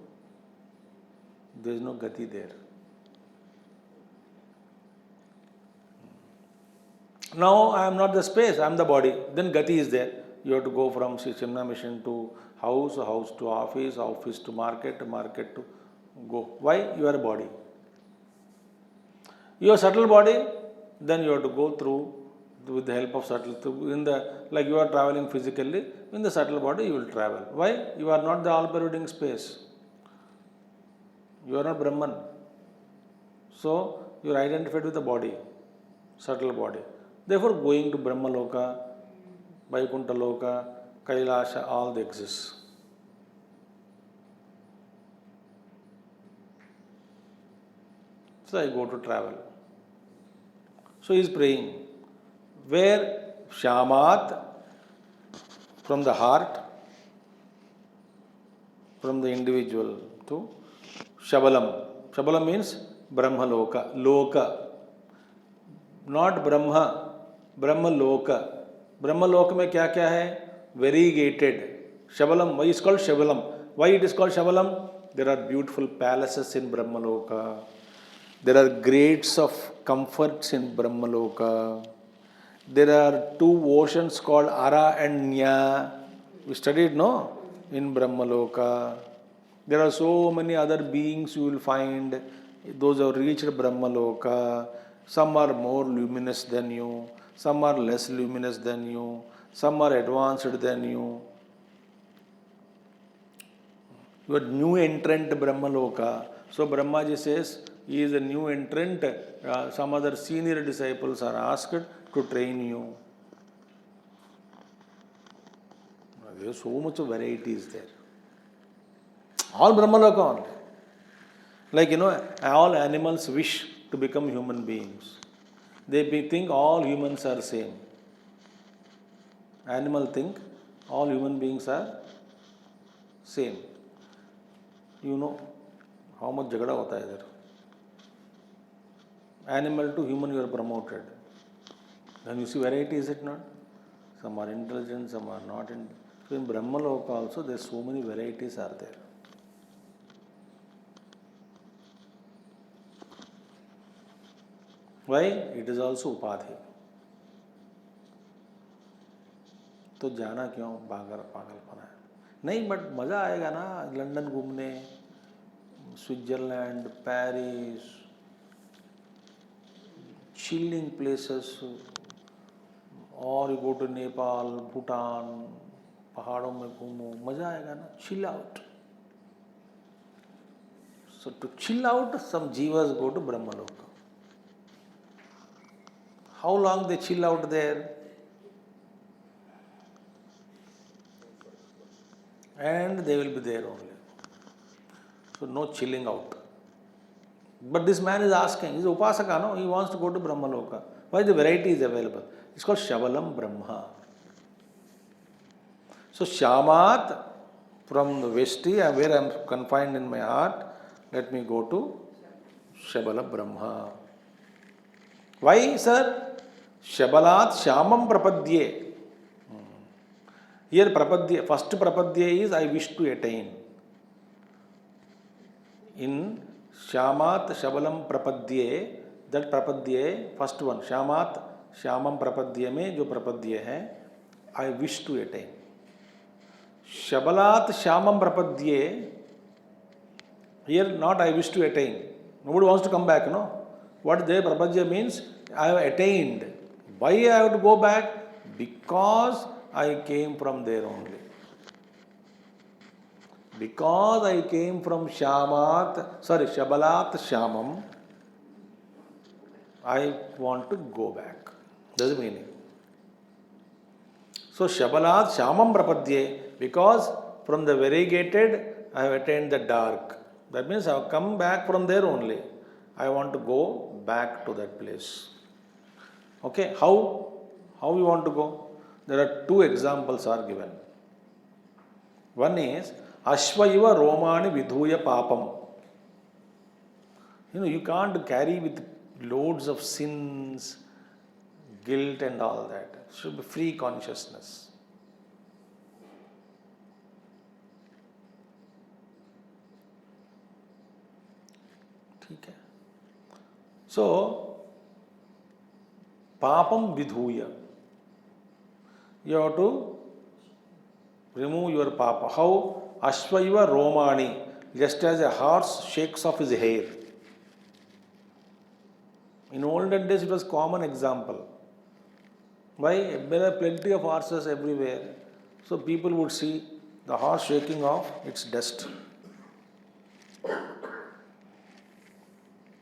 There is no gati there. Now I am not the space, I am the body. Then gati is there. You have to go from Chinmaya Mission to house, house to office, office to market, market to go. Why? You are a body. Your subtle body, then you have to go through with the help of subtle. Like you are traveling physically, in the subtle body you will travel. Why? You are not the all-pervading space. You are not Brahman. So you are identified with the body, subtle body. Therefore, going to Brahma Loka, Vaikuntha Loka, Kailasha, all they exist. So I go to travel. So he is praying. Where Shyamat, from the heart, from the individual to Shabalam. Shabalam means Brahma Loka. Loka. Not Brahma. Brahma Loka. Brahma Loka में क्या क्या है? Variegated. Shabalam. Why is called Shabalam? Why it is called Shabalam? There are beautiful palaces in Brahma Loka. There are grades of comforts in Brahma Loka. There are two oceans called Ara and Nya. We studied, no? In Brahma Loka. There are so many other beings you will find. Those who have reached Brahma Loka. Some are more luminous than you. Some are less luminous than you. Some are advanced than you. You are new entrant Brahma Loka. So Brahmaji says, he is a new entrant. Some other senior disciples are asked to train you. There is so much variety is there. All Brahma Loka only. Like, all animals wish to become human beings. They think all humans are same. Animal think all human beings are same. You know how much jagada hota hai idhar. Animal to human you are promoted. Then you see variety, is it not? Some are intelligent, some are not. So in Brahma Loka also there are so many varieties are there. Why? It is also upadhi. तो जाना क्यों? पागलपना है नहीं, but मज़ा आएगा ना London घूमने, Switzerland, Paris, chilling places, और you go to Nepal, Bhutan, पहाड़ों में घूमो, मज़ा आएगा ना, chill out. So to chill out, some jivas go to Brahma Loka. How long they chill out there? And they will be there only. So no chilling out. But this man is asking, he's Upasaka, no? He wants to go to Brahma Loka. Why? The variety is available. It's called Shavalam Brahma. So Shyamat, from the Vesti, where I am confined in my heart, let me go to Shavala Brahma. Why, sir? Shabalat Shyamam Prapadye. Here Prapadye, first Prapadye is I wish to attain. In Shyamat Shabalam Prapadye, That prapadye, first one, Shyamat, Shyamam prapadye में जो prapadye है, I wish to attain. Shabalat Shyamam prapadye, here not I wish to attain. Nobody wants to come back, no? What they prapadye means, I have attained. Why I have to go back? Because I came from there only. Because I came from Shabalat Shyamam, I want to go back. That's the meaning. So Shabalat Shyamam prapadye, because from the variegated I have attained the dark. That means I have come back from there only. I want to go back to that place. Okay, how you want to go? There are two examples are given. One is Ashvaiva Romani Vidhuya Papam. You can't carry with loads of sins, guilt and all that. It should be free consciousness. Okay. So, Papam Vidhuya. You have to remove your papa. How? Ashvaiva Romani. Just as a horse shakes off his hair. In olden days, it was common example. Why? There are plenty of horses everywhere. So people would see the horse shaking off its dust.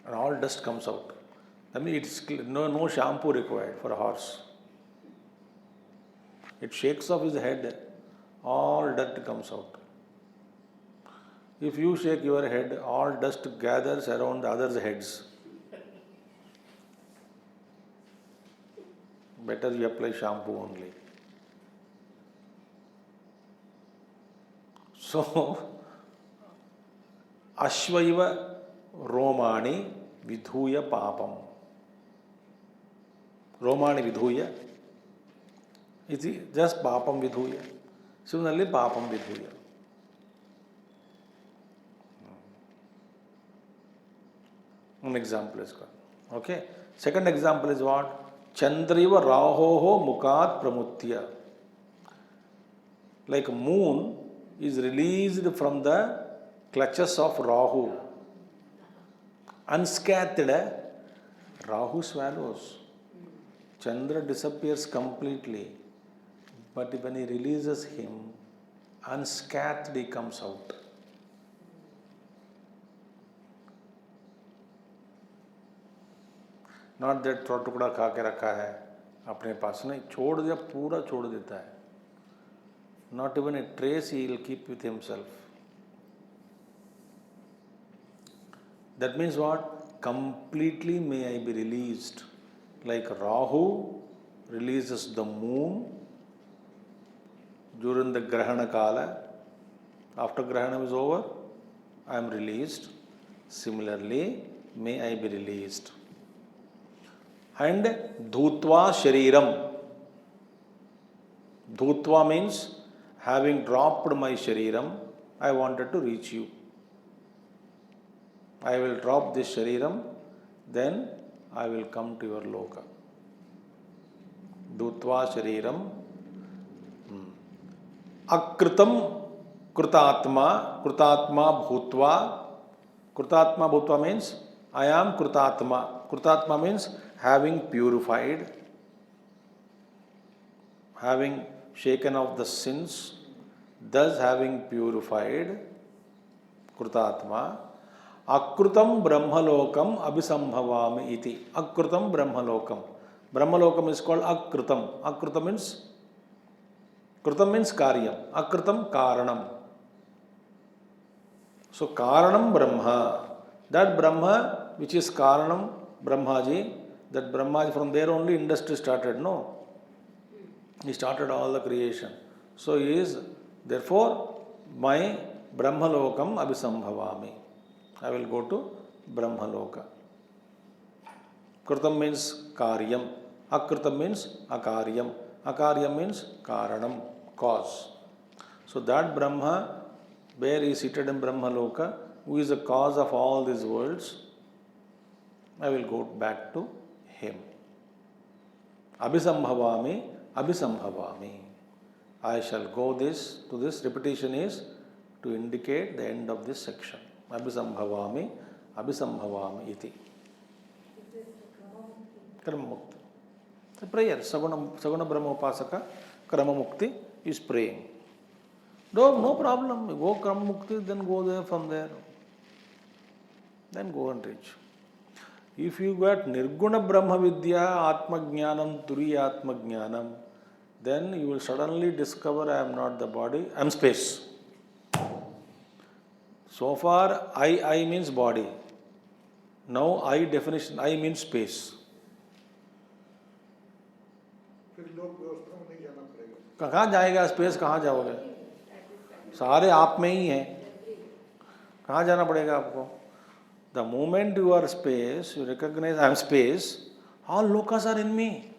And all dust comes out. I mean, it's no shampoo required for a horse. It shakes off his head, all dust comes out. If you shake your head, all dust gathers around the others' heads. Better you apply shampoo only. So, Ashvaiva Romani Vidhuya Papam. Romani Vidhuya. It is just Papam Vidhuya. Similarly, Papam Vidhuya. One example is got. Okay. Second example is what? Chandriva Rahoho Mukat Pramutya. Like moon is released from the clutches of Rahu. Unscathed, Rahu swallows. Chandra disappears completely. But when he releases him, unscathed he comes out. Not that टुकड़ा खा के रखा है अपने पास, नहीं, छोड़ दिया, पूरा छोड़ देता है. Not even a trace he will keep with himself. That means what? Completely may I be released. Like Rahu releases the moon during the Grahana Kala. After Grahana is over, I am released. Similarly, may I be released. And Dhutva Shariram. Dhutva means having dropped my Shariram, I wanted to reach you. I will drop this Shariram, then I will come to your Loka. Dhutva Shariram. Akritam Krutatma. Krutatma Bhutva. Krutatma Bhutva means I am Krutatma. Krutatma means having purified, having shaken off the sins, thus having purified, Krutatma, Akrutam Brahmalokam Abhisambhavami iti. Akrutam Brahmalokam. Brahmalokam is called Akrutam. Akrutam means, Krutam means Karyam. Akrutam Karanam. So Karanam Brahma. That Brahma which is Karanam Brahmaji, that Brahmaji, from there only industry started, no? He started all the creation. So he is, therefore, my Brahmalokam Abhisambhavami. I will go to Brahmaloka. Krutam means Karyam. Akrutam means Akaryam. Akaryam means Karanam, cause. So that Brahma, where he is seated in Brahmaloka, who is the cause of all these worlds, I will go back to him. Abhisambhavami, abhisambhavami. I shall go to this repetition is to indicate the end of this section. Abhisambhavami, abhisambhavami iti. Karma mukti. The prayer, Saguna Brahma Upasaka, Karma Mukti is praying. No problem. You go Karma Mukti, then go there from there. Then go and reach. If you got Nirguna Brahma Vidya, Atma Jnanam, Turiya Atma Jnanam, then you will suddenly discover I am not the body, I am space. So far, I means body. Now, I definition, I means space. कहाँ जाएगा space, कहाँ जाओगे? सारे आप में ही हैं, कहाँ जाना पड़ेगा आपको? The moment you are space, you recognize I am space, all lokas are in me.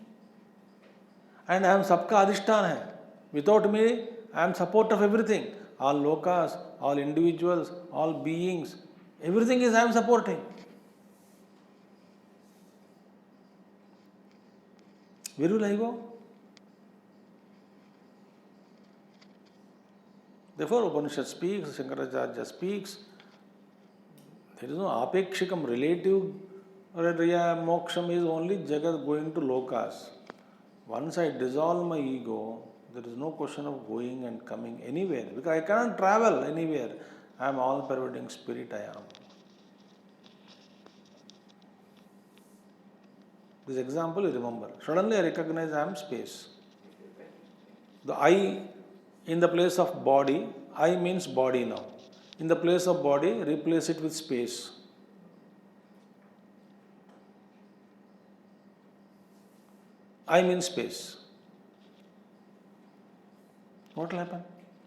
And I am सबका अधिष्ठान है. Without me, I am support of everything. All lokas, all individuals, all beings, everything is I am supporting. Where will I go? Therefore, Upanishad speaks, Shankaracharya speaks, there is no apekshikam, relative moksham is only Jagat going to lokas. Once I dissolve my ego, there is no question of going and coming anywhere, because I cannot travel anywhere. I am all pervading spirit, I am. This example you remember. Suddenly I recognize I am space. The I in the place of body, I means body now. In the place of body, replace it with space. I means space. What will happen?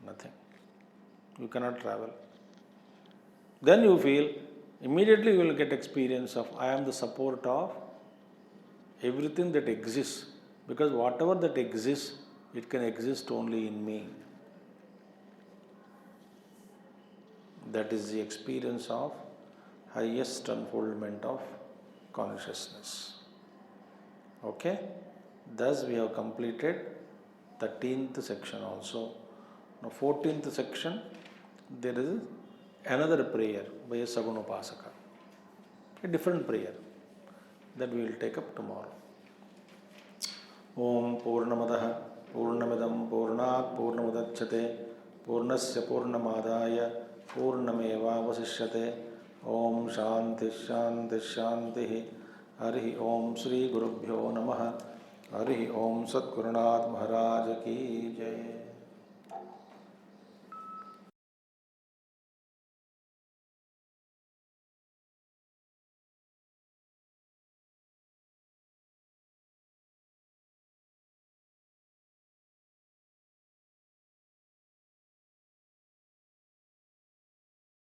Nothing. You cannot travel. Then you feel, immediately you will get experience of I am the support of everything that exists. Because whatever that exists, it can exist only in me. That is the experience of highest unfoldment of consciousness. Okay? Thus we have completed 13th section also. Now 14th section, there is another prayer by a Sagunopasaka. A different prayer that we will take up tomorrow. Om Purnamadaha Purnamidam Purnat Purnamudachyate Purnasya Purnamadaya Purnameva Vasishyate. Om Shanti Shanti Shanti. Harihi Om Sri Gurubhyo Namaha. Harihi Om Satgurunath Maharaj Ki Jai.